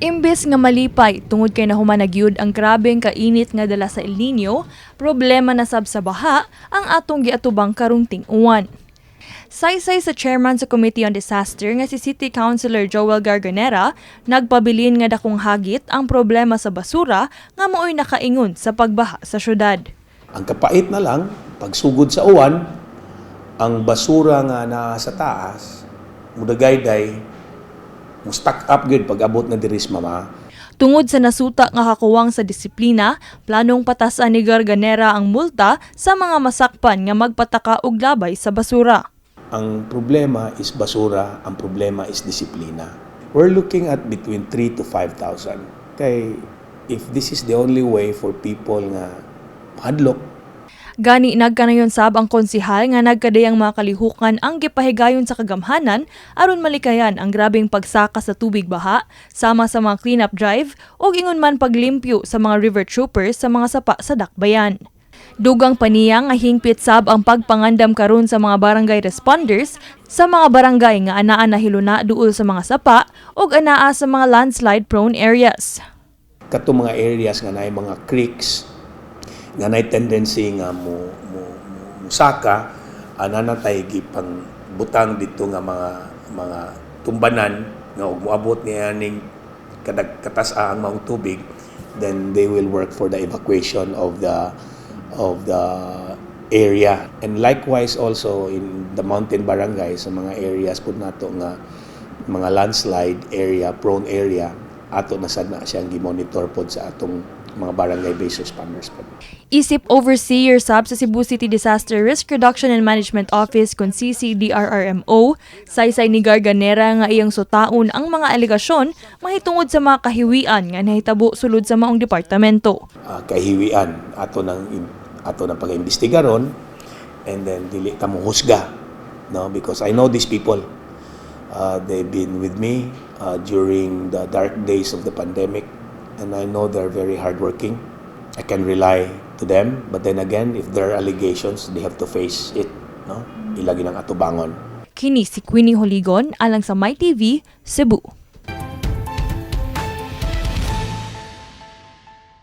Imbes nga malipay tungod kay nahuman na gyud ang grabeng kainit nga dala sa El Nino, problema na sab sa baha ang atong giatubang karong ting-uwan. Saysay sa chairman sa Committee on Disaster nga si City Councilor Joel Garganera, nagpabilin nga dakong hagit ang problema sa basura nga mooy nakaingon sa pagbaha sa syudad. Ang kapait na lang, pagsugod sa uwan, ang basura nga na sa taas, mudagayday, stack up gud pag abot na diris mama. Tungod sa nasuta nga kakuwang sa disiplina, planong patasan ni Garganera ang multa sa mga masakpan nga magpataka og labay sa basura. Ang problema is basura, ang problema is disiplina. We're looking at between 3 to 5,000. Kay if this is the only way for people nga hadlok, gani nagkanayon sab ang konsihal nga nagkadayang mga kalihukan ang gipahigayon sa kagamhanan aron malikayan ang grabeng pagsaka sa tubig baha sama sa mga cleanup drive o ingon man paglimpyo sa mga river troopers sa mga sapa sa dakbayan. Dugang paniya nga hingpit sab ang pagpangandam karon sa mga barangay responders sa mga barangay nga anaa nahiluna duol sa mga sapa ug anaa sa mga landslide prone areas. Kato mga areas nga naay mga creeks nga naay tendency nga musaka, nanatay gipang butang dito nga mga tumbanan nga ug moabot niya ning katasa ang mga tubig, then they will work for the evacuation of the area. And likewise also in the mountain barangays sa mga areas pud nato nga mga landslide area, prone area, ato na sad na siyang gi-monitor pod sa atong mga barangay-based responders po. Isip overseer sab sa Cebu City Disaster Risk Reduction and Management Office kon CCDRRMO, saysay ni Garganera nga iyang sutaon ang mga alegasyon mahitungod sa mga kahiwian nga nahitabo sulod sa maong departamento. Kahiwian ato nang pag-imbestigaron, and then dili ta mo husga, no, because I know these people. They've been with me during the dark days of the pandemic, and I know they're very hardworking. I can rely to them, but then again, if there are allegations, they have to face it, no? Ilagi ng atubangon. Kini si Queenie Joligon alang sa MyTV, Cebu.